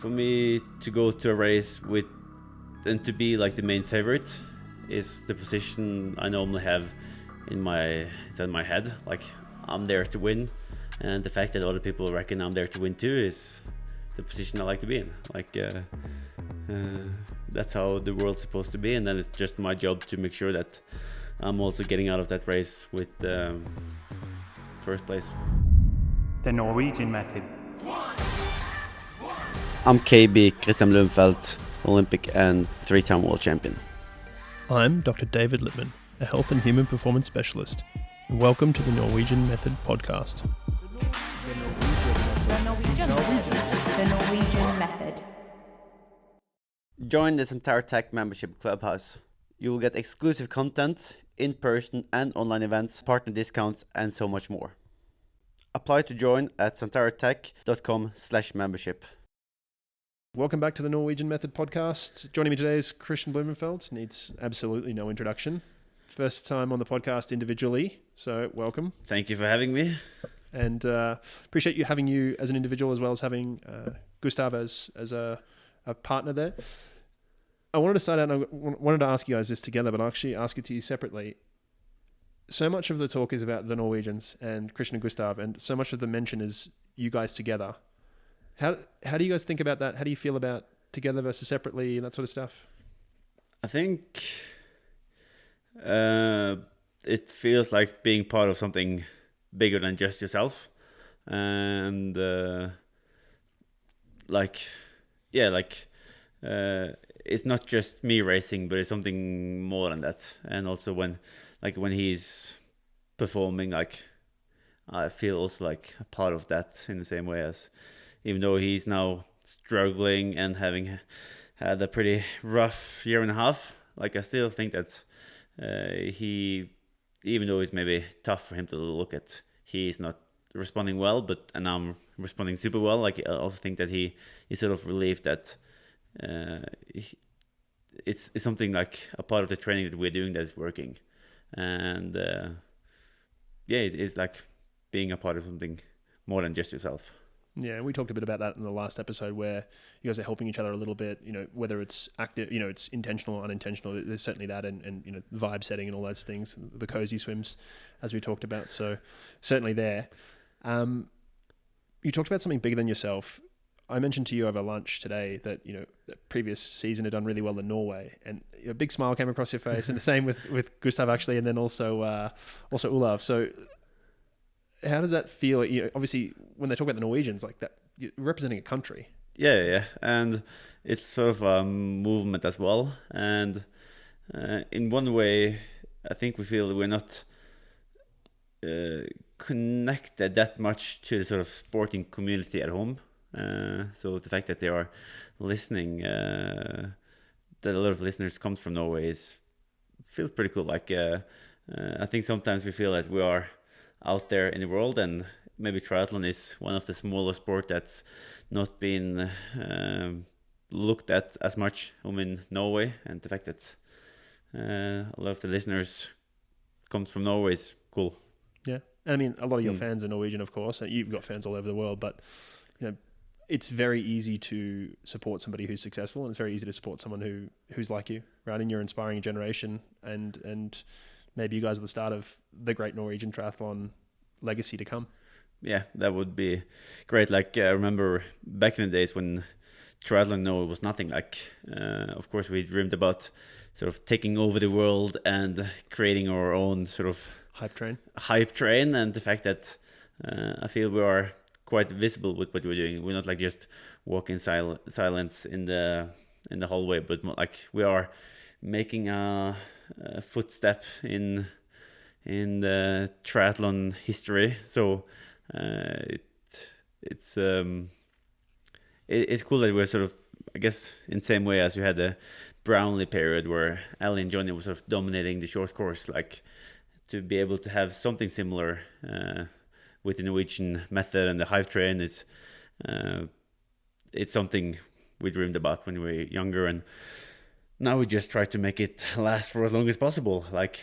For me to go to a race with and to be like the main favorite is the position I normally have in my head. Like I'm there to win, and the fact that other people reckon I'm there to win too is the position I like to be in. Like that's how the world's supposed to be, and then it's just my job to make sure that I'm also getting out of that race with first place. The Norwegian method. I'm KB Kristian Blummenfelt, Olympic and 3-time world champion. I'm Dr. David Lippman, a health and human performance specialist, and welcome to the Norwegian Method podcast. The Norwegian Method. Join the Centaur Tech membership clubhouse. You will get exclusive content, in-person and online events, partner discounts, and so much more. Apply to join at centaurtech.com/membership. Welcome back to the Norwegian Method podcast. Joining me today is Kristian Blummenfelt. Needs absolutely no introduction. First time on the podcast individually, so welcome. Thank you for having me. And appreciate you having you as an individual as well as having Gustav as a partner there. I wanted to start out, and I wanted to ask you guys this together, but I'll actually ask it to you separately. So much of the talk is about the Norwegians and Kristian and Gustav, and so much of the mention is you guys together. How do you guys think about that? How do you feel about together versus separately and that sort of stuff? I think it feels like being part of something bigger than just yourself, and it's not just me racing, but it's something more than that. And also when he's performing, like I feel also like a part of that in the same way as, even though he's now struggling and having had a pretty rough year and a half, like I still think that even though it's maybe tough for him to look at, he's not responding well, and I'm responding super well. Like I also think that he's sort of relieved that it's something like a part of the training that we're doing that is working, and it's like being a part of something more than just yourself. Yeah, we talked a bit about that in the last episode where you guys are helping each other a little bit, whether it's active, it's intentional or unintentional. There's certainly that, and vibe setting and all those things, the cozy swims, as we talked about. So certainly there. You talked about something bigger than yourself. I mentioned to you over lunch today that, the previous season had done really well in Norway, and a big smile came across your face, and the same with Gustav actually, and then also Olav. So how does that feel? Obviously, when they talk about the Norwegians, like that, you're representing a country. Yeah, and it's sort of a movement as well. And in one way, I think we feel that we're not connected that much to the sort of sporting community at home. So the fact that they are listening, that a lot of listeners come from Norway, feels pretty cool. Like I think sometimes we feel that we are out there in the world, and maybe triathlon is one of the smaller sport that's not been looked at as much in Norway, and the fact that a lot of the listeners comes from Norway is cool. Yeah, and I mean, a lot of your fans are Norwegian, of course, and you've got fans all over the world, but it's very easy to support somebody who's successful, and it's very easy to support someone who's like you, right? And you're inspiring a generation, and maybe you guys are the start of the great Norwegian triathlon legacy to come. Yeah, that would be great. Like I remember back in the days when triathlon in Norway was nothing. Like, of course, we dreamed about sort of taking over the world and creating our own sort of hype train. And the fact that I feel we are quite visible with what we're doing. We're not like just walking silence in the hallway, but like we are making a footstep in the triathlon history. So it's cool that we're sort of, I guess, in the same way as you had the Brownlee period where Ali and Johnny were sort of dominating the short course, like to be able to have something similar with the Norwegian method and the hype train. It's something we dreamed about when we were younger, and now we just try to make it last for as long as possible, like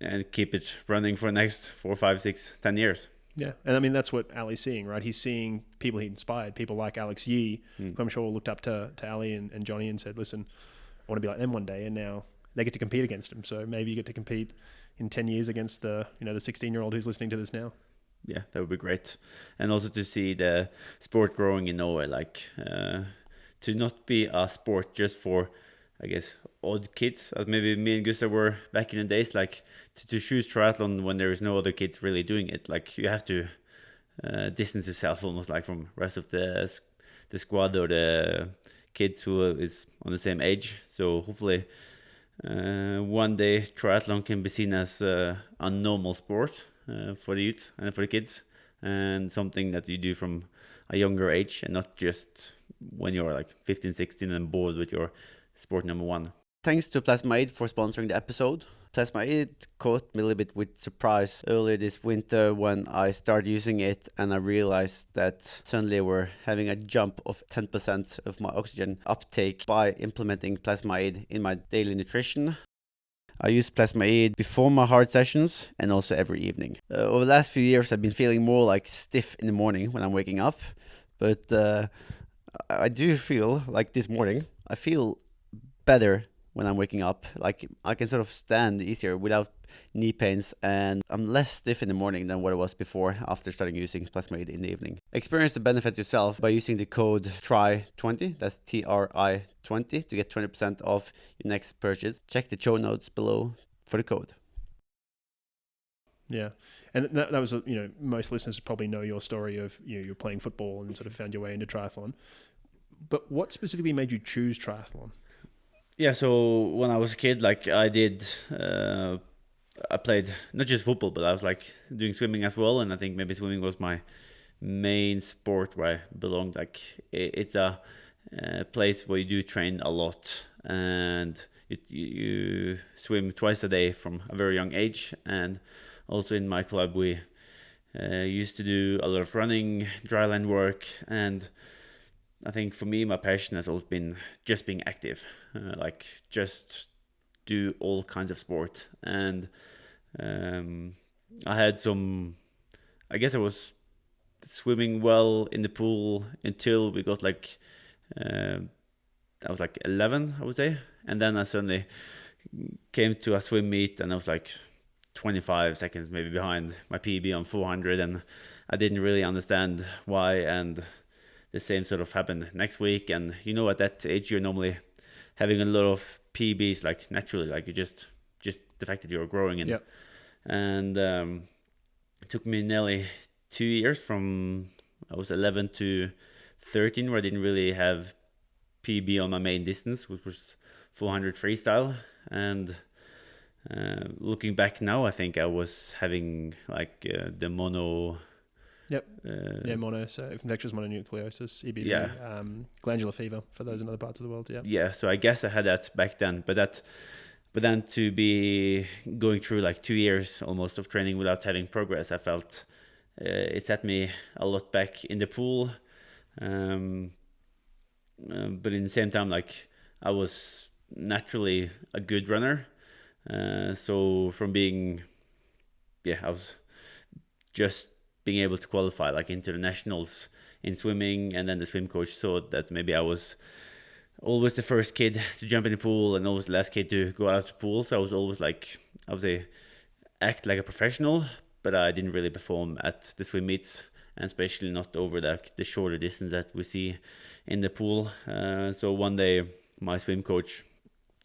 and keep it running for the next 4, 5, 6, 10 years. Yeah, and I mean that's what Ali's seeing, right? He's seeing people he inspired, people like Alex Yee, who I'm sure looked up to Ali and Johnny and said, listen, I want to be like them one day, and now they get to compete against him. So maybe you get to compete in 10 years against the 16-year-old who's listening to this now. Yeah, that would be great. And also to see the sport growing in Norway, like to not be a sport just for, I guess, odd kids, as maybe me and Gustav were back in the days, like to choose triathlon when there is no other kids really doing it. Like you have to distance yourself almost like from rest of the squad or the kids who is on the same age. So hopefully one day triathlon can be seen as a normal sport for the youth and for the kids, and something that you do from a younger age and not just when you're like 15, 16 and bored with your sport number one. Thanks to Plasma Aid for sponsoring the episode. Plasma Aid caught me a little bit with surprise earlier this winter when I started using it, and I realized that suddenly we're having a jump of 10% of my oxygen uptake by implementing Plasma Aid in my daily nutrition. I use Plasma Aid before my hard sessions and also every evening. Over the last few years, I've been feeling more like stiff in the morning when I'm waking up, but I do feel like this morning, I feel better when I'm waking up. Like I can sort of stand easier without knee pains, and I'm less stiff in the morning than what I was before after starting using Plasma Aid in the evening. Experience the benefits yourself by using the code TRI20, that's TRI20, to get 20% off your next purchase. Check the show notes below for the code. Yeah, and that was most listeners probably know your story of you're playing football and sort of found your way into triathlon. But what specifically made you choose triathlon? Yeah, so when I was a kid, like I did, I played not just football, but I was like doing swimming as well. And I think maybe swimming was my main sport where I belonged. Like it's a place where you do train a lot, and you swim twice a day from a very young age. And also in my club, we used to do a lot of running, dryland work, and I think for me, my passion has always been just being active, like just do all kinds of sport. And I had I guess I was swimming well in the pool until we got like, I was like 11, I would say. And then I suddenly came to a swim meet and I was like 25 seconds maybe behind my PB on 400, and I didn't really understand why. And the same sort of happened next week. And at that age, you're normally having a lot of PBs, like naturally, like you just the fact that you're growing. And it took me nearly 2 years from I was 11 to 13 where I didn't really have PB on my main distance, which was 400 freestyle. And looking back now, I think I was having like the mono. Mono, so infectious mononucleosis, EBV, glandular fever for those in other parts of the world. Yeah, so I guess I had that back then, but then to be going through like 2 years almost of training without having progress, I felt it set me a lot back in the pool. But in the same time, like I was naturally a good runner. So from being, I was just being able to qualify like into the nationals in swimming, and then the swim coach saw that maybe I was always the first kid to jump in the pool and always the last kid to go out of the pool. So I was always like, I would say, act like a professional, but I didn't really perform at the swim meets, and especially not over the shorter distance that we see in the pool. So one day my swim coach,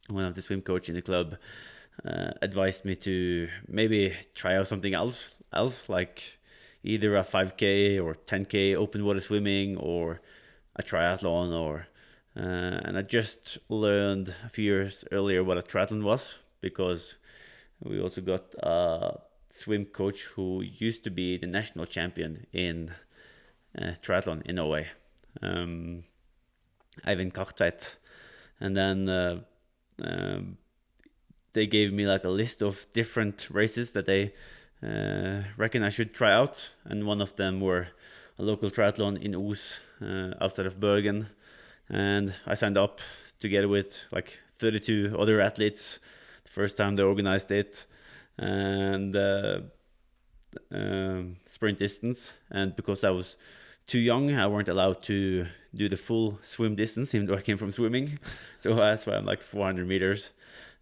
one of the swim coach in the club, advised me to maybe try out something else like either a 5K or 10K open water swimming or a triathlon and I just learned a few years earlier what a triathlon was, because we also got a swim coach who used to be the national champion in triathlon in Norway, Eivind Kartveit. And then they gave me like a list of different races that they reckon I should try out, and one of them were a local triathlon in Os outside of Bergen, and I signed up together with like 32 other athletes the first time they organized it. And sprint distance, and because I was too young, I weren't allowed to do the full swim distance, even though I came from swimming. So that's why I'm like 400 meters,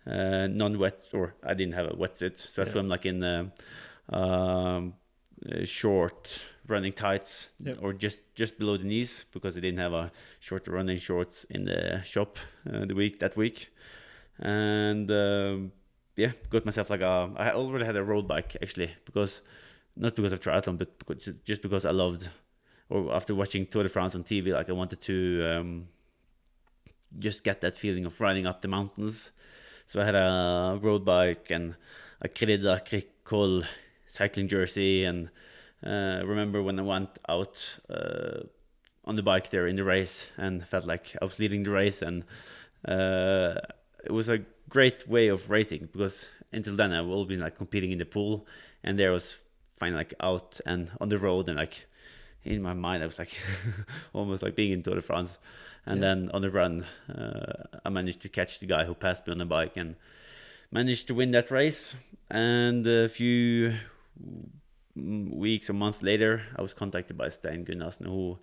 non-wet, or I didn't have a wetsuit, so I swam like in short running tights, or just below the knees, because I didn't have a short running shorts in the shop that week, and got myself like I already had a road bike actually, not because of triathlon, but just because I loved, or after watching Tour de France on TV, like I wanted to just get that feeling of riding up the mountains. So I had a road bike and a Cricol cycling jersey, and remember when I went out on the bike there in the race and felt like I was leading the race, and it was a great way of racing, because until then I've all been like competing in the pool, and there was finally like out and on the road, and like in my mind I was like almost like being in Tour de France. And then on the run I managed to catch the guy who passed me on the bike and managed to win that race. And a few weeks or months later I was contacted by Stein Gunnarsson, who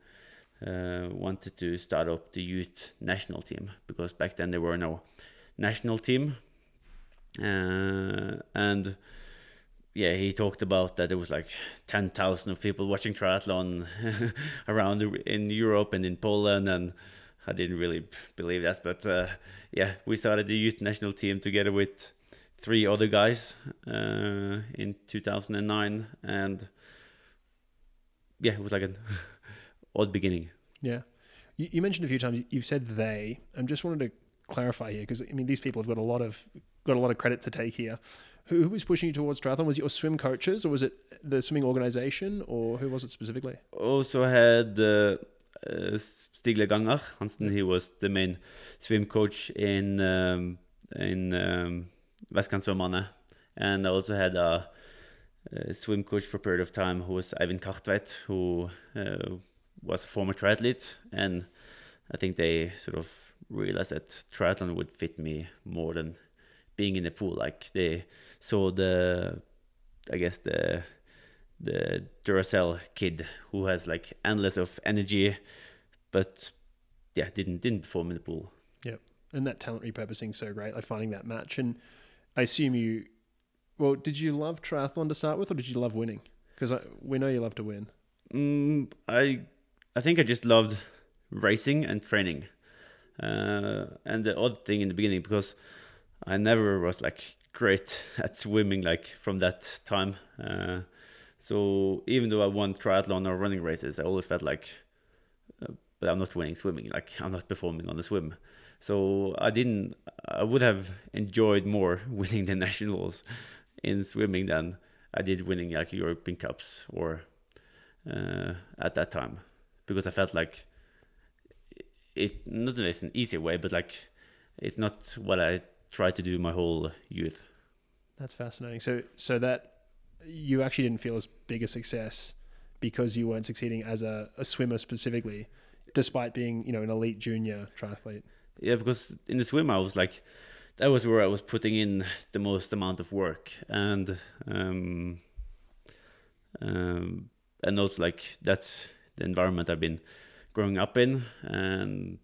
wanted to start up the youth national team, because back then there were no national team, and he talked about that there was like 10,000 of people watching triathlon around in Europe and in Poland, and I didn't really believe that, but we started the youth national team together with 3 other guys in 2009, and it was like an odd beginning. Yeah, you mentioned a few times you've said they. I just wanted to clarify here, because I mean these people have got a lot of credit to take here. Who was pushing you towards triathlon? Was it your swim coaches, or was it the swimming organization, or who was it specifically? Also had Stigle Ganger Hansen. He was the main swim coach in Vestkantssommerne, and I also had a swim coach for a period of time who was Eivind Kartveit, who was a former triathlete, and I think they sort of realized that triathlon would fit me more than being in the pool. Like they saw the Duracell kid who has like endless of energy, but didn't perform in the pool. Yeah, and that talent repurposing so great, like finding that match. And I assume did you love triathlon to start with, or did you love winning? Because we know you love to win. I think I just loved racing and training. And the odd thing in the beginning, because I never was like great at swimming like from that time. So even though I won triathlon or running races, I always felt like, but I'm not winning swimming. Like I'm not performing on the swim. So I would have enjoyed more winning the nationals in swimming than I did winning like European Cups or at that time, because I felt like it, not that it's an easy way, but like it's not what I tried to do my whole youth. That's fascinating. So that you actually didn't feel as big a success because you weren't succeeding as a swimmer specifically, despite being, an elite junior triathlete. Yeah, because in the swim I was like, that was where I was putting in the most amount of work, and also like that's the environment I've been growing up in, and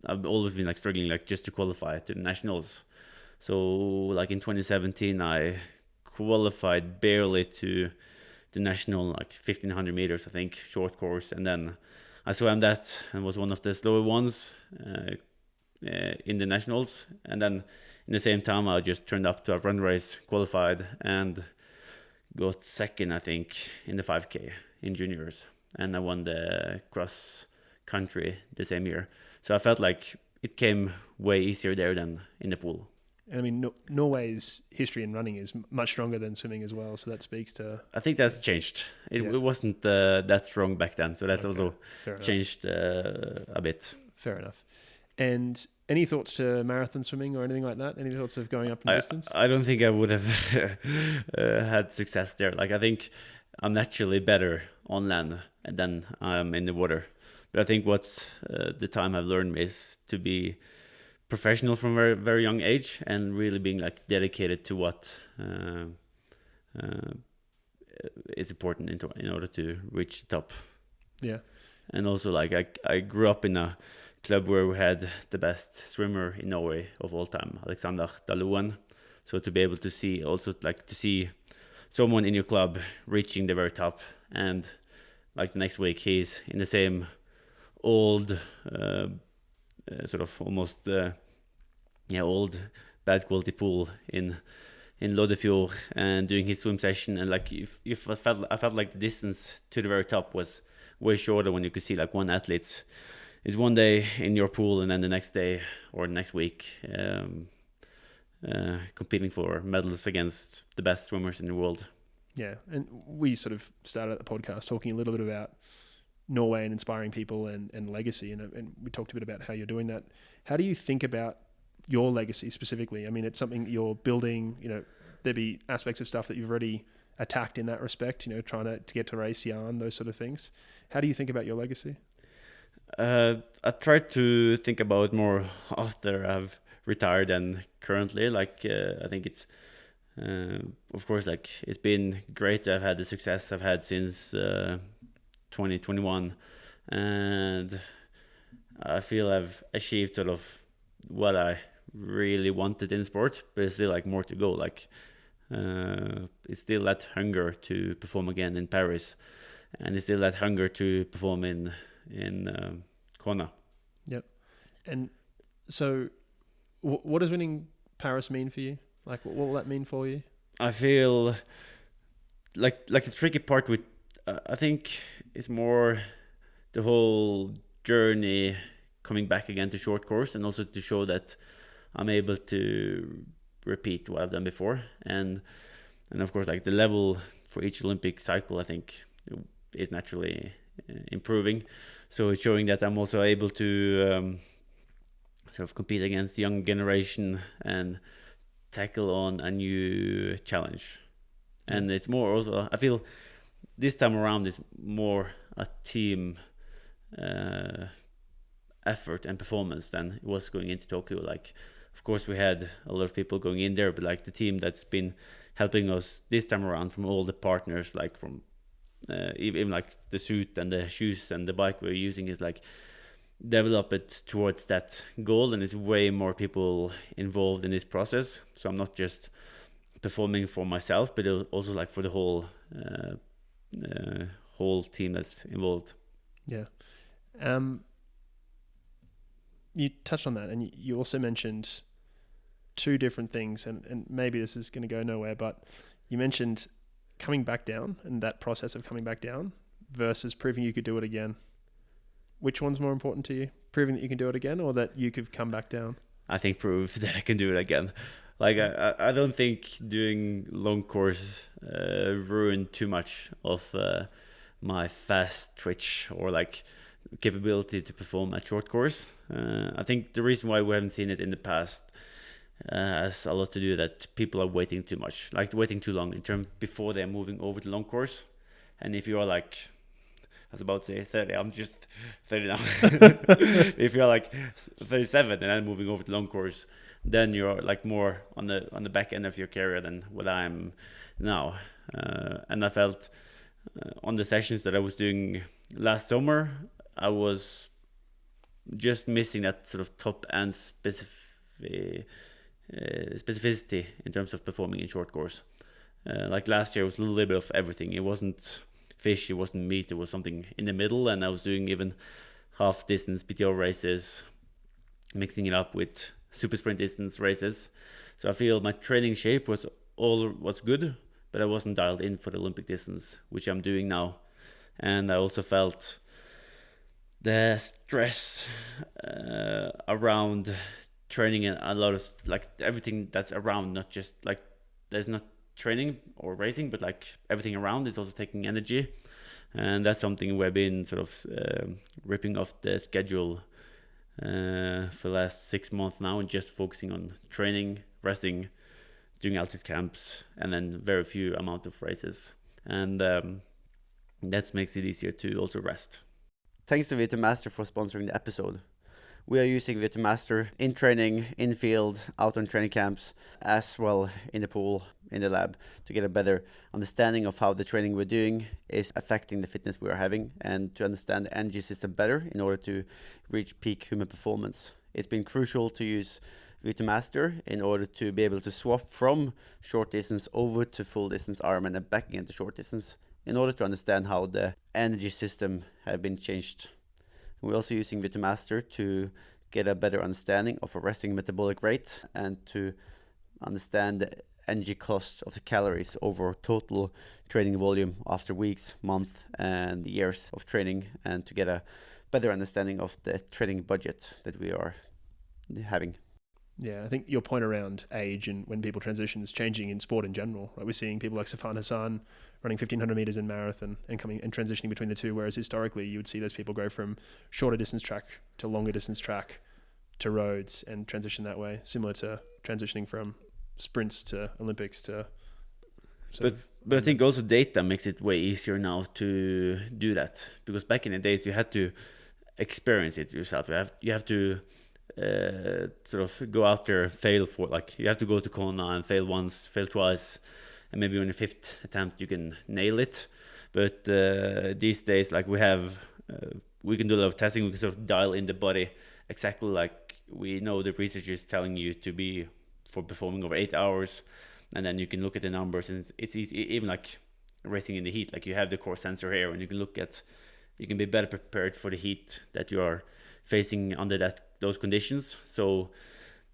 I've always been like struggling like just to qualify to the nationals. So like in 2017 I qualified barely to the national, like 1500 meters I think, short course, and then I swam that and was one of the slower ones in the nationals, and then in the same time I just turned up to a run race, qualified, and got second I think in the 5k in juniors, and I won the cross country the same year. So I felt like it came way easier there than in the pool. And I mean, Norway's history in running is much stronger than swimming as well, so that speaks to... I think that's changed. It wasn't that strong back then, so that's also changed a bit. Fair enough. And any thoughts to marathon swimming or anything like that? Any thoughts of going up in distance? I don't think I would have had success there. Like I think I'm naturally better on land than I'm in the water. But I think what's the time I've learned is to be professional from a very, very young age, and really being like dedicated to what is important in order to reach the top. Yeah. And also, like, I grew up in a club where we had the best swimmer in Norway of all time, Alexander Daloen. So to be able to see, also like to see someone in your club reaching the very top, and like the next week he's in the same old, sort of almost, old bad quality pool in Loddefjord and doing his swim session, and like if I felt like the distance to the very top was way shorter when you could see like one athlete is one day in your pool and then the next day or next week competing for medals against the best swimmers in the world. Yeah, and we sort of started the podcast talking a little bit about Norway and inspiring people and legacy, and we talked a bit about how you're doing that. How do you think about your legacy specifically? I mean, it's something you're building, there'd be aspects of stuff that you've already attacked in that respect, trying to get to race yarn, those sort of things. How do you think about your legacy? I try to think about more after I've retired than currently. Like, I think it's, of course, like it's been great to have had the success I've had since 2021, and I feel I've achieved sort of what I really wanted in sport, but it's still like more to go. Like, it's still that hunger to perform again in Paris, and it's still that hunger to perform in Kona. Yep. And so what does winning Paris mean for you? Like, what will that mean for you? I feel like the tricky part with I think it's more the whole journey coming back again to short course, and also to show that I'm able to repeat what I've done before, and of course, like the level for each Olympic cycle I think is naturally improving. So it's showing that I'm also able to sort of compete against the young generation and tackle on a new challenge. And it's more also, I feel this time around is more a team effort and performance than it was going into Tokyo. Like, of course we had a lot of people going in there, but like the team that's been helping us this time around, from all the partners, like from even like the suit and the shoes and the bike we're using, is like develop it towards that goal, and it's way more people involved in this process. So I'm not just performing for myself, but also like for the whole team that's involved. Yeah. You touched on that, and you also mentioned two different things, and maybe this is going to go nowhere, but you mentioned coming back down and that process of coming back down versus proving you could do it again. Which one's more important to you? Proving that you can do it again, or that you could come back down? I think prove that I can do it again. Like, I don't think doing long course ruined too much of my fast twitch or like capability to perform at short course. I think the reason why we haven't seen it in the past has a lot to do that people are waiting too much, like waiting too long in term before they're moving over to long course. And if you are like, I was about to say 30, I'm just 30 now. If you're like 37 and then moving over to long course, then you're like more on the back end of your career than what I'm now. And I felt on the sessions that I was doing last summer, I was just missing that sort of top end specificity in terms of performing in short course. Like last year, it was a little bit of everything. It wasn't fish, it wasn't meat, it was something in the middle, and I was doing even half distance PTO races, mixing it up with super sprint distance races. So I feel my training shape was good, but I wasn't dialed in for the Olympic distance, which I'm doing now. And I also felt the stress around training and a lot of like everything that's around, not just like there's not training or racing, but like everything around is also taking energy. And that's something we've been sort of ripping off the schedule for the last 6 months now, and just focusing on training, resting, doing altitude camps, and then very few amount of races. And that makes it easier to also rest. Thanks to Vita Master for sponsoring the episode. We are using VO2master in training, in field, out on training camps, as well in the pool, in the lab, to get a better understanding of how the training we're doing is affecting the fitness we are having, and to understand the energy system better in order to reach peak human performance. It's been crucial to use VO2master in order to be able to swap from short distance over to full distance Ironman and back again to short distance, in order to understand how the energy system have been changed. We're also using VO2master to get a better understanding of a resting metabolic rate and to understand the energy cost of the calories over total training volume after weeks, months, and years of training, and to get a better understanding of the training budget that we are having. Yeah, I think your point around age and when people transition is changing in sport in general. Right? We're seeing people like Safan Hassan running 1,500 meters in marathon and coming and transitioning between the two, whereas historically you would see those people go from shorter distance track to longer distance track to roads and transition that way, similar to transitioning from sprints to Olympics to... But I think also data makes it way easier now to do that, because back in the days you had to experience it yourself. You have to sort of go out there, fail for, like, you have to go to Kona and fail once, fail twice, and maybe on your fifth attempt you can nail it. But these days, like, we can do a lot of testing. We can sort of dial in the body exactly like we know the research is telling you to be for performing over 8 hours, and then you can look at the numbers, and it's easy, even like racing in the heat. Like, you have the core sensor here, and you can be better prepared for the heat that you are facing under those conditions. So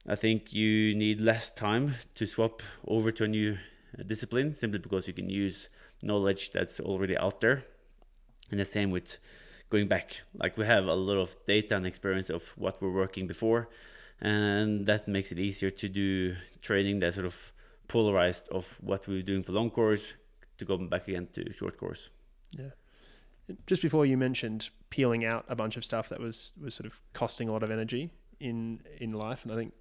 I think you need less time to swap over to a new discipline, simply because you can use knowledge that's already out there. And the same with going back. Like, we have a lot of data and experience of what we're working before, and that makes it easier to do training that's sort of polarized of what we were doing for long course to go back again to short course. Yeah. Just before, you mentioned peeling out a bunch of stuff that was sort of costing a lot of energy in life, and I think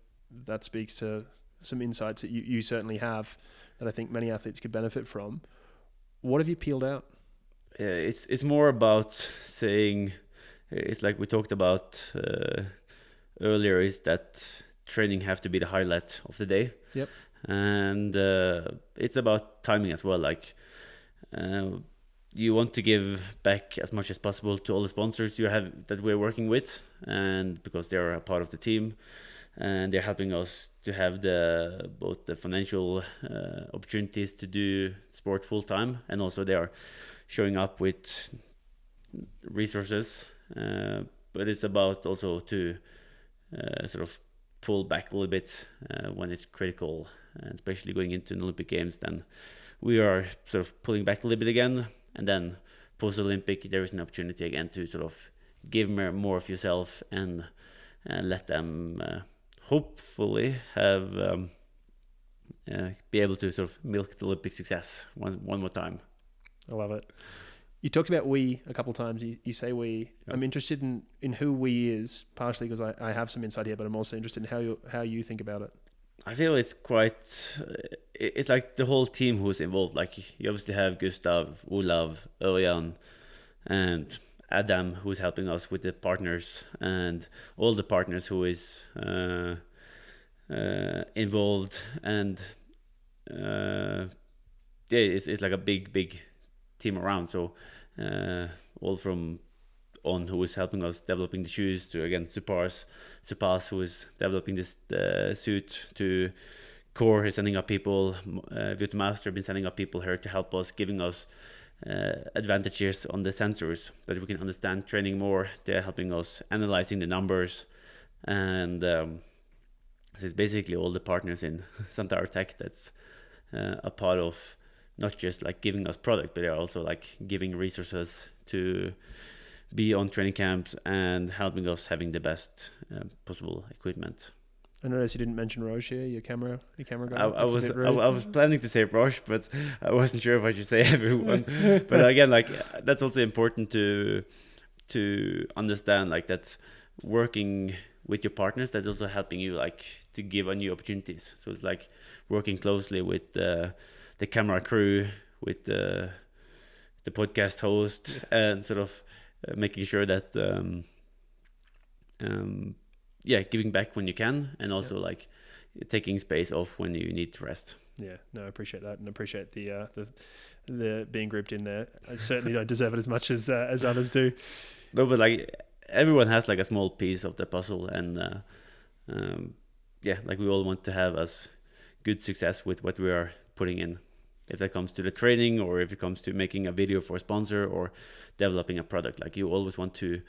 that speaks to some insights that you certainly have that I think many athletes could benefit from. What have you peeled out? It's more about saying, it's like we talked about earlier, is that training have to be the highlight of the day. Yep. And it's about timing as well. Like, you want to give back as much as possible to all the sponsors you have that we're working with, and because they're a part of the team, and they're helping us to have both the financial opportunities to do sport full time, and also they are showing up with resources. But it's about also to sort of pull back a little bit when it's critical, and especially going into an Olympic Games. Then we are sort of pulling back a little bit again. And then post-Olympic, there is an opportunity again to sort of give more of yourself and let them hopefully have be able to sort of milk the Olympic success one more time. I love it. You talked about we a couple of times. You say we. Yeah. I'm interested in who we is, partially because I have some insight here, but I'm also interested in how you think about it. I feel it's like the whole team who's involved. Like, you obviously have Gustav, Olav, Ørjan, and Adam, who's helping us with the partners, and all the partners who is involved. And it's like a big team around. So all from On, who is helping us developing the shoes, to again Supas, who is developing this suit, to Core is sending up people, VO2master been sending up people here to help us, giving us advantages on the sensors that we can understand training more. They're helping us analyzing the numbers, and so it's basically all the partners in Santar Tech that's a part of not just like giving us product, but they're also like giving resources to be on training camps and helping us having the best possible equipment. I noticed you didn't mention Roche here, your camera guy. I was planning to say Roche, but I wasn't sure if I should say everyone. But again, like, that's also important to understand, like, that's working with your partners. That's also helping you, like, to give on new opportunities. So it's like working closely with the camera crew, with the podcast host, and sort of making sure that giving back when you can, and also like taking space off when you need to rest. Yeah, no, I appreciate that, and appreciate the being grouped in there. I certainly don't deserve it as much as others do. No, but like everyone has like a small piece of the puzzle, and like we all want to have as good success with what we are putting in. If that comes to the training, or if it comes to making a video for a sponsor, or developing a product, like you always want to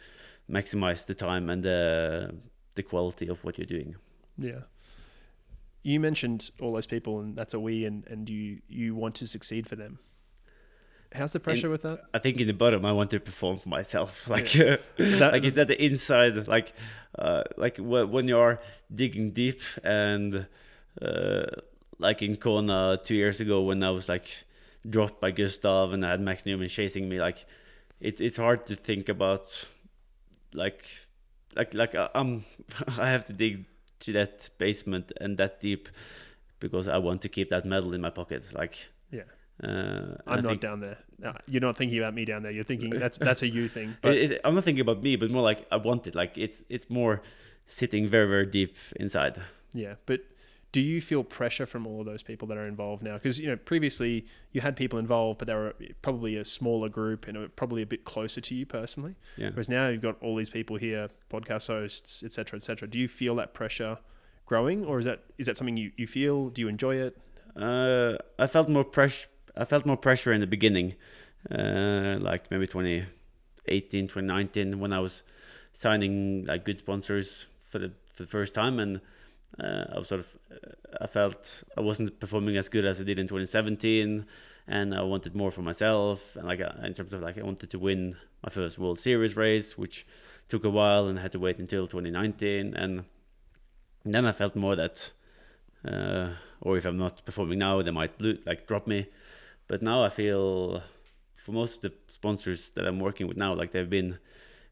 maximize the time and the quality of what you're doing. Yeah. You mentioned all those people, and that's a we, and you want to succeed for them. How's the pressure with that? I think in the bottom, I want to perform for myself. Like, like it's at the inside. Like when you are digging deep, and like in Kona 2 years ago, when I was like dropped by Gustav and I had Max Newman chasing me, like it's hard to think about like I have to dig to that basement and that deep because I want to keep that medal in my pocket. Like, I'm not down there. No, you're not thinking about me down there. You're thinking that's a you thing. But I'm not thinking about me, but more like I want it. Like it's more sitting very, very deep inside. Yeah, but do you feel pressure from all of those people that are involved now? Because previously you had people involved, but they were probably a smaller group and probably a bit closer to you personally. Yeah. Whereas now you've got all these people here, podcast hosts, etc., etc. Do you feel that pressure growing, or is that something you feel? Do you enjoy it? I felt more pressure in the beginning, like maybe 2018, 2019, when I was signing like good sponsors for the first time, and I felt I wasn't performing as good as I did in 2017, and I wanted more for myself. And like in terms of like I wanted to win my first World Series race, which took a while and I had to wait until 2019. And then I felt more that, or if I'm not performing now, they might drop me. But now I feel for most of the sponsors that I'm working with now, like they've been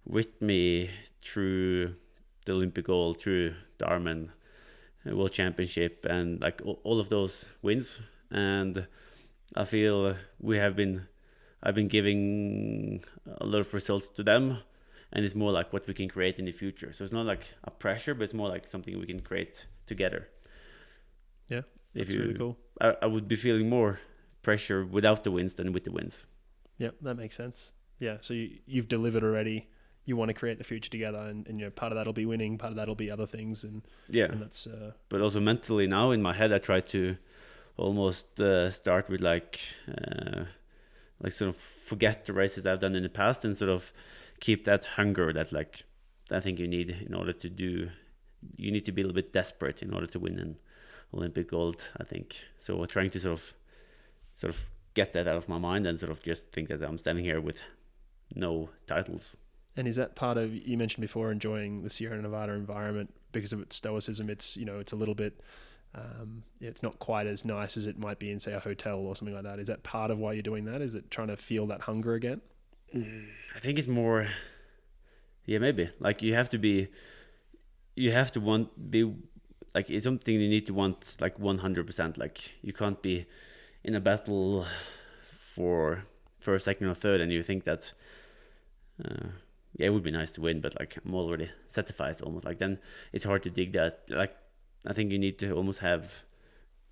with me through the Olympic gold, through the Ironman World Championship, and like all of those wins. And I feel I've been giving a lot of results to them, and it's more like what we can create in the future. So it's not like a pressure, but it's more like something we can create together. Yeah, that's really cool. I would be feeling more pressure without the wins than with the wins. Yeah, that makes sense. Yeah, so you've delivered already. You want to create the future together, and part of that'll be winning, part of that'll be other things, and that's. But also mentally now in my head, I try to almost start with like sort of forget the races that I've done in the past and sort of keep that hunger that like I think you need in order to do. You need to be a little bit desperate in order to win an Olympic gold, I think. So trying to sort of get that out of my mind and sort of just think that I'm standing here with no titles. And is that part of, you mentioned before, enjoying the Sierra Nevada environment because of its stoicism? It's, it's a little bit, it's not quite as nice as it might be in, say, a hotel or something like that. Is that part of why you're doing that? Is it trying to feel that hunger again? I think it's more, maybe. Like you have to be like, it's something you need to want like 100%. Like you can't be in a battle for first, second, or third, and you think that, it would be nice to win, but like I'm already satisfied almost. Like then it's hard to dig that. Like I think you need to almost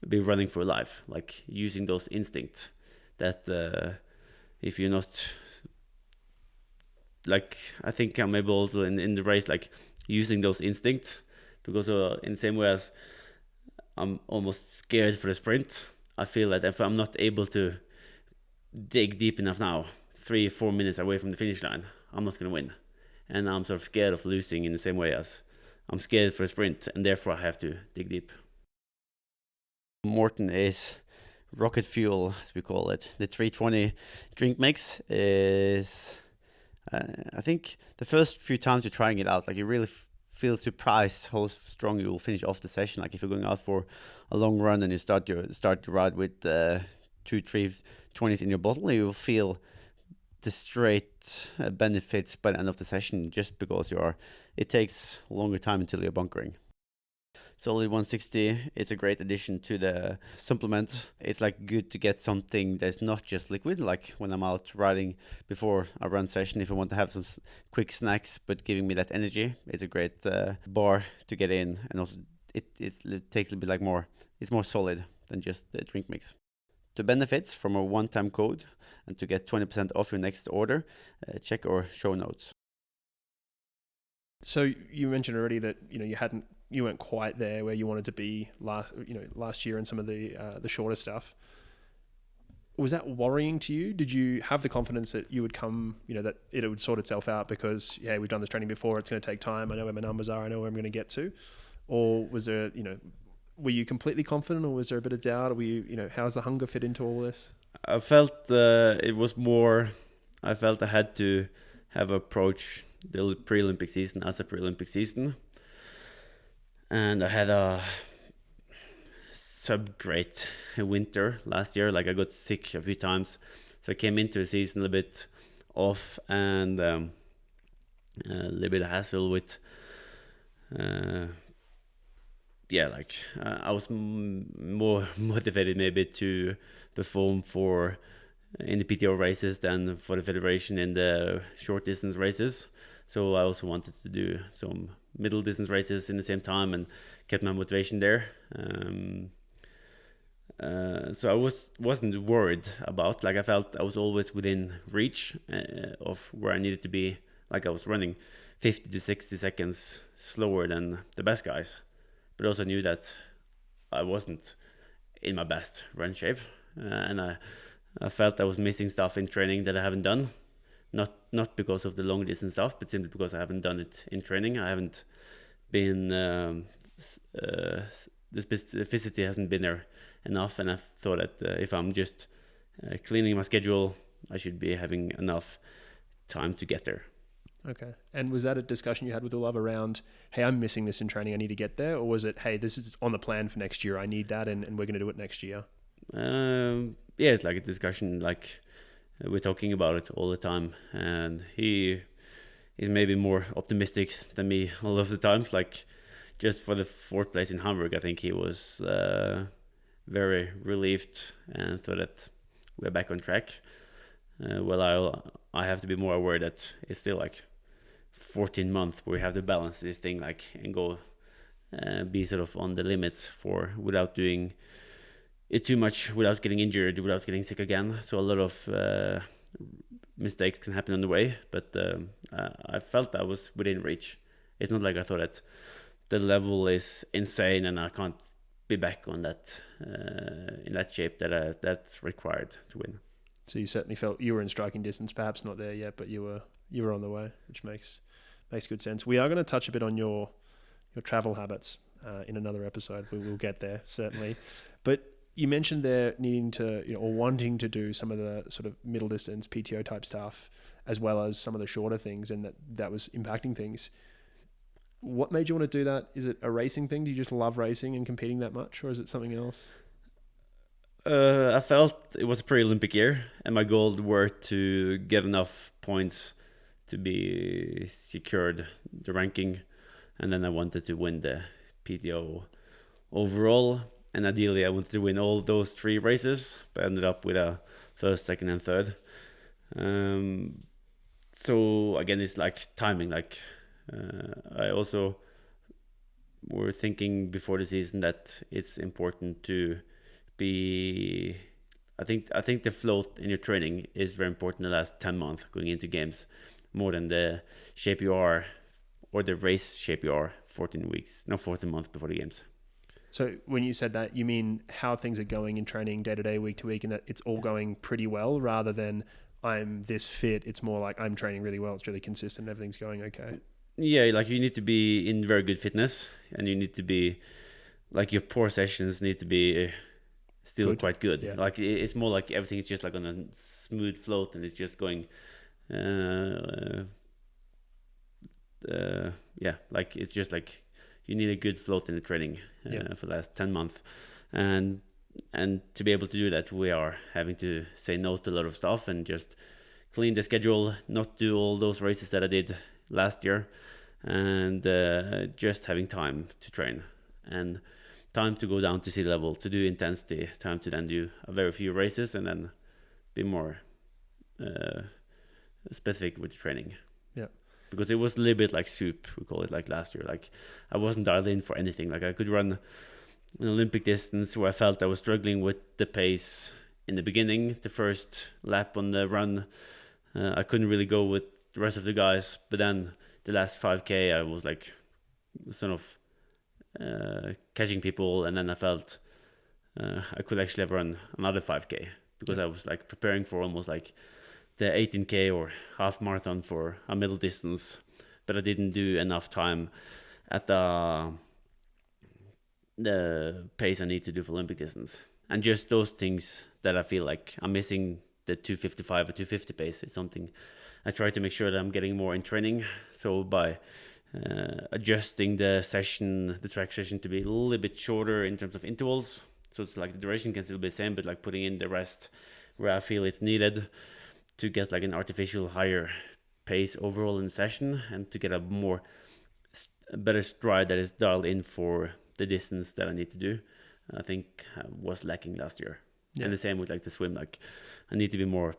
be running for life, like using those instincts that if you're not, like I think I'm able also in the race, like using those instincts, because in the same way as I'm almost scared for the sprint, I feel that if I'm not able to dig deep enough now, 3-4 minutes away from the finish line, I'm not going to win. And I'm sort of scared of losing in the same way as I'm scared for a sprint, and therefore I have to dig deep. Morten is rocket fuel, as we call it. The 320 drink mix is, I think the first few times you're trying it out, like you really feel surprised how strong you will finish off the session. Like if you're going out for a long run and you start your ride with 2-3-20s in your bottle, you will feel the straight benefits by the end of the session, just because it takes a longer time until you're bunkering. Solid 160, it's a great addition to the supplement. It's like good to get something that's not just liquid, like when I'm out riding before a run session, if I want to have some quick snacks but giving me that energy. It's a great bar to get in, and also it takes a bit like more, it's more solid than just the drink mix. To benefits from a one-time code and to get 20% off your next order, check our show notes. So you mentioned already that you weren't quite there where you wanted to be last year in some of the shorter stuff. Was that worrying to you? Did you have the confidence that you would come, that it would sort itself out because, yeah, we've done this training before, it's going to take time, I know where my numbers are, I know where I'm going to get to? Or was there, were you completely confident, or was there a bit of doubt? Or were you, how does the hunger fit into all this? I felt it was more, I felt I had to have approached the pre-Olympic season as a pre-Olympic season. And I had a sub-great winter last year. Like, I got sick a few times. So I came into the season a little bit off, and a little bit of hassle with... I was more motivated maybe to perform in the PTO races than for the federation in the short distance races. So I also wanted to do some middle distance races in the same time and kept my motivation there. So I wasn't worried about, like, I felt I was always within reach of where I needed to be. Like, I was running 50 to 60 seconds slower than the best guys, but also knew that I wasn't in my best run shape, and I felt I was missing stuff in training that I haven't done. Not because of the long distance stuff, but simply because I haven't done it in training. I haven't been the specificity hasn't been there enough, and I thought that if I'm just cleaning my schedule, I should be having enough time to get there. Okay. And was that a discussion you had with Olav around, hey, I'm missing this in training, I need to get there? Or was it, hey, this is on the plan for next year, I need that, and we're going to do it next year? Yeah, it's like a discussion, like we're talking about it all the time, and he is maybe more optimistic than me a lot of the times. Like, just for the 4th place in Hamburg, I think he was very relieved and thought that we're back on track. I have to be more aware that it's still like 14 months where we have to balance this thing, like, and go be sort of on the limits without doing it too much, without getting injured, without getting sick again. So a lot of mistakes can happen on the way, but I felt I was within reach. It's not like I thought that the level is insane and I can't be back on that in that shape that's required to win. So you certainly felt you were in striking distance, perhaps not there yet, but you were on the way, which makes good sense. We are going to touch a bit on your travel habits in another episode. We will get there, certainly. But you mentioned there needing to, or wanting to do some of the sort of middle distance PTO type stuff, as well as some of the shorter things, and that was impacting things. What made you want to do that? Is it a racing thing? Do you just love racing and competing that much, or is it something else? I felt it was a pre-Olympic year, and my goal were to get enough points to be secured the ranking, and then I wanted to win the PTO overall, and ideally I wanted to win all those 3 races, but I ended up with a 1st, 2nd, and 3rd. So again, it's like timing. Like I also were thinking before the season that it's important to be, I think the float in your training is very important the last 10 months going into games, more than the shape you are or the race shape you are 14 months before the games. So when you said that, you mean how things are going in training day to day, week to week, and that it's all going pretty well, rather than I'm this fit. It's more like I'm training really well, it's really consistent, everything's going okay. Yeah, like you need to be in very good fitness, and you need to be, like, your poor sessions need to be still good. Quite good. Yeah. Like it's more like everything is just like on a smooth float, and it's just going like it's just like you need a good float in the training for the last 10 months, and to be able to do that, we are having to say no to a lot of stuff and just clean the schedule, not do all those races that I did last year, and just having time to train. and time to go down to sea level, to do intensity, time to then do a very few races, and then be more specific with the training. Yeah. Because it was a little bit like soup, we call it, like last year. Like I wasn't dialed in for anything. Like I could run an Olympic distance where I felt I was struggling with the pace in the beginning. The first lap on the run, I couldn't really go with the rest of the guys. But then the last 5K, I was like sort of catching people, and then I felt I could actually have run another 5K because I was like preparing for almost like the 18K or half marathon for a middle distance, but I didn't do enough time at the pace I need to do for Olympic distance. And just those things that I feel like I'm missing, the 255 or 250 pace, is something I try to make sure that I'm getting more in training. So by adjusting the track session to be a little bit shorter in terms of intervals, so it's like the duration can still be the same, but like putting in the rest where I feel it's needed to get like an artificial higher pace overall in the session, and to get a better stride that is dialed in for the distance that I need to do, I think was lacking last year. Yeah. And the same with like the swim, like I need to be more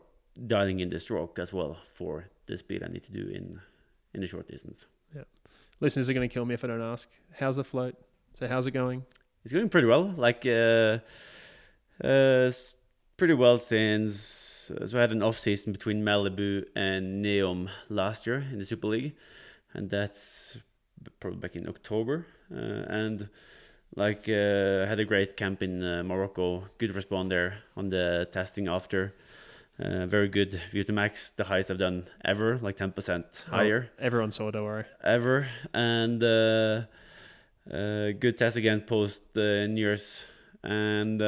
dialing in the stroke as well for the speed I need to do in the short distance. Yeah. Listeners are going to kill me if I don't ask. How's the float? So how's it going? It's going pretty well. Like pretty well since so I had an off season between Malibu and Neom last year in the Super League, and that's probably back in October, and like I had a great camp in Morocco. Good response there on the testing after. Very good view to max, the highest I've done ever, like 10% higher. Everyone saw it, don't worry. Ever. And good test again post New Year's, and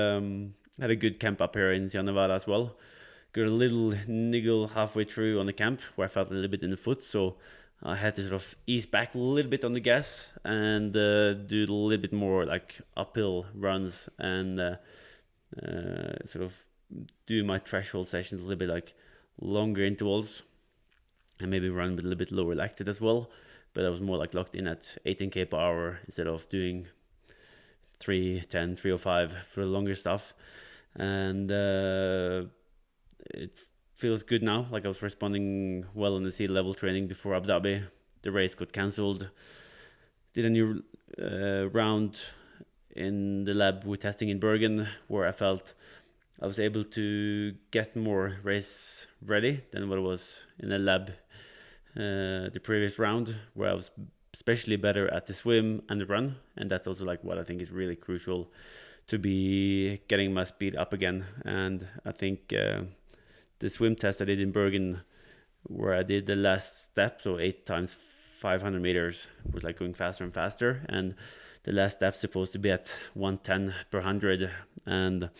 had a good camp up here in Sierra Nevada as well. Got a little niggle halfway through on the camp where I felt a little bit in the foot, so I had to sort of ease back a little bit on the gas and do a little bit more like uphill runs, and sort of do my threshold sessions a little bit like longer intervals, and maybe run with a little bit lower lactate as well. But I was more like locked in at 18k per hour instead of doing 310, 305 for the longer stuff. And it feels good now. Like I was responding well on the sea level training before Abu Dhabi. The race got cancelled. Did a new round in the lab with testing in Bergen, where I felt I was able to get more race ready than what it was in the lab the previous round, where I was especially better at the swim and the run. And that's also like what I think is really crucial to be getting my speed up again. And I think the swim test I did in Bergen, where I did the last step, so 8 times 500 meters, was like going faster and faster, and the last step's supposed to be at 110 per 100, and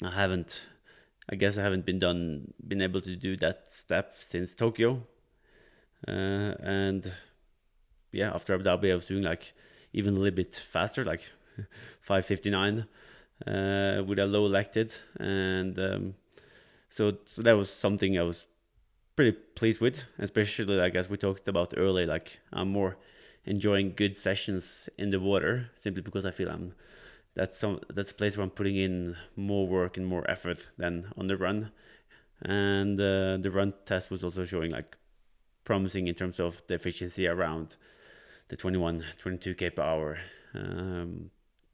I guess I haven't been able to do that step since Tokyo. And yeah, after Abu Dhabi I was doing like even a little bit faster, like 5:59 with a low lactate, and so that was something I was pretty pleased with, especially like as we talked about earlier, like I'm more enjoying good sessions in the water simply because I feel that's a place where I'm putting in more work and more effort than on the run. And the run test was also showing like promising in terms of the efficiency around the 22k per hour.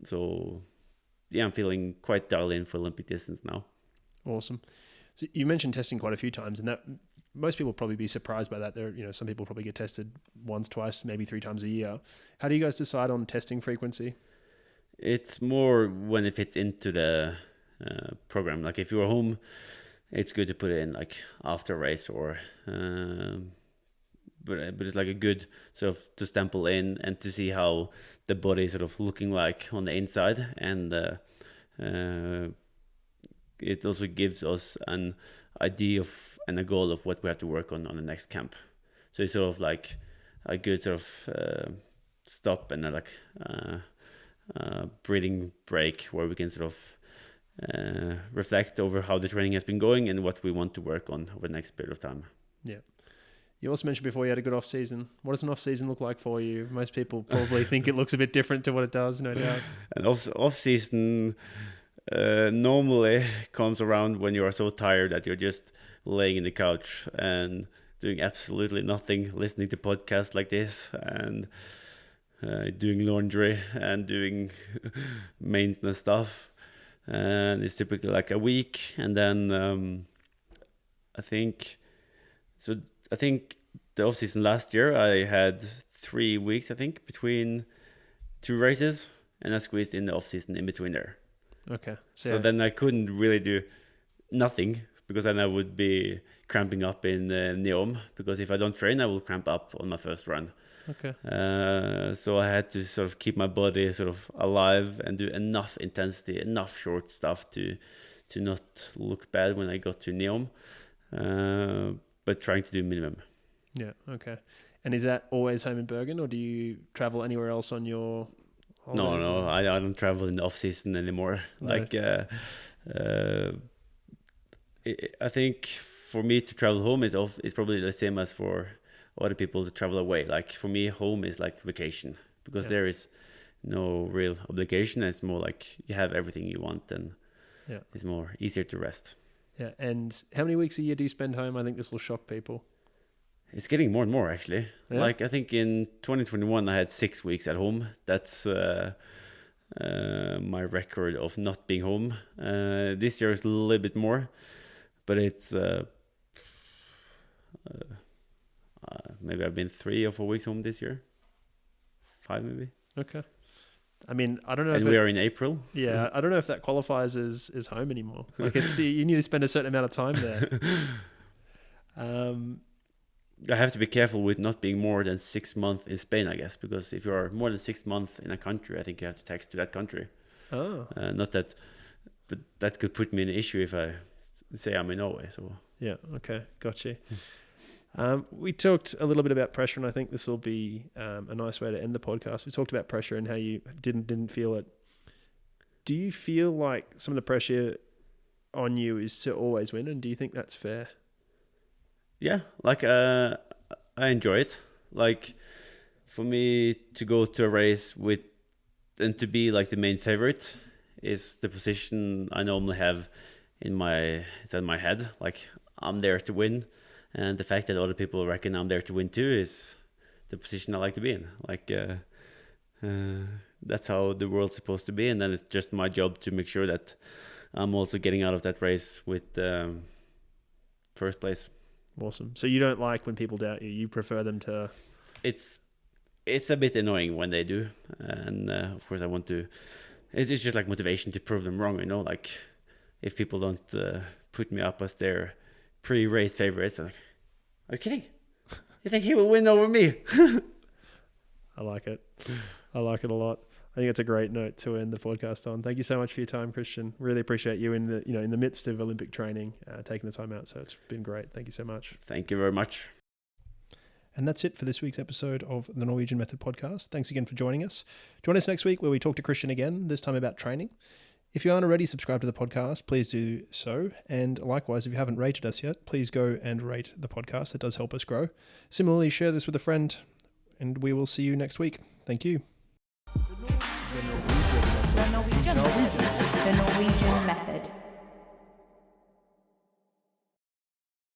So yeah, I'm feeling quite dialed in for Olympic distance now. Awesome. So you mentioned testing quite a few times, and that most people probably be surprised by that. There, some people probably get tested once, twice, maybe 3 times a year. How do you guys decide on testing frequency? It's more when it fits into the program. Like if you're home, it's good to put it in like after race or but it's like a good sort of to stample in and to see how the body is sort of looking like on the inside, and it also gives us an idea of and a goal of what we have to work on the next camp. So it's sort of like a good sort of stop and breathing break where we can sort of reflect over how the training has been going and what we want to work on over the next period of time. Yeah. You also mentioned before you had a good off season. What does an off season look like for you? Most people probably think it looks a bit different to what it does, no doubt. An off season normally comes around when you are so tired that you're just laying in the couch and doing absolutely nothing, listening to podcasts like this and doing laundry and doing maintenance stuff. And it's typically like a week, and then I think the off season last year I had 3 weeks, I think, between 2 races, and I squeezed in the off season in between there. Okay. So then I couldn't really do nothing, because then I would be cramping up in Neom, because if I don't train I will cramp up on my first run. Okay. So I had to sort of keep my body sort of alive and do enough intensity, enough short stuff to not look bad when I got to Neom, but trying to do minimum. Yeah, okay. And is that always home in Bergen, or do you travel anywhere else on your holidays? No, I don't travel in the off season anymore. No. Like I think for me to travel home is probably the same as for other people to travel away. Like for me, home is like vacation, because there is no real obligation. It's more like you have everything you want, and it's more easier to rest. Yeah, and how many weeks a year do you spend home? I think this will shock people. It's getting more and more, actually. Yeah. Like I think in 2021 I had 6 weeks at home. That's my record of not being home. This year is a little bit more, but it's maybe I've been 3 or 4 weeks home this year. 5 maybe. Okay. I mean, I don't know. And we are in April. Yeah, I don't know if that qualifies as home anymore. Like you need to spend a certain amount of time there. I have to be careful with not being more than 6 months in Spain, I guess, because if you are more than 6 months in a country, I think you have to tax to that country. Oh. Not that, but that could put me in an issue if I say I'm in Norway. So yeah, okay, gotcha. We talked a little bit about pressure, and I think this will be a nice way to end the podcast. We talked about pressure and how you didn't feel it. Do you feel like some of the pressure on you is to always win, and do you think that's fair? Yeah, like I enjoy it. Like for me to go to a race with and to be like the main favorite is the position I normally have in my head. Like I'm there to win, and the fact that other people reckon I'm there to win too is the position I like to be in. Like that's how the world's supposed to be, and then it's just my job to make sure that I'm also getting out of that race with first place. Awesome. So you don't like when people doubt you. You prefer them to... It's a bit annoying when they do. And of course I want to... It's just like motivation to prove them wrong, you know? Like if people don't put me up as their pre-race favorites, I'm like, are you kidding? You think he will win over me? I like it. I like it a lot. I think it's a great note to end the podcast on. Thank you so much for your time, Kristian. Really appreciate you in the midst of Olympic training, taking the time out. So it's been great. Thank you so much. Thank you very much. And that's it for this week's episode of the Norwegian Method podcast. Thanks again for joining us. Join us next week where we talk to Kristian again, this time about training. If you aren't already subscribed to the podcast, please do so. And likewise, if you haven't rated us yet, please go and rate the podcast. It does help us grow. Similarly, share this with a friend, and we will see you next week. Thank you. The Norwegian Method.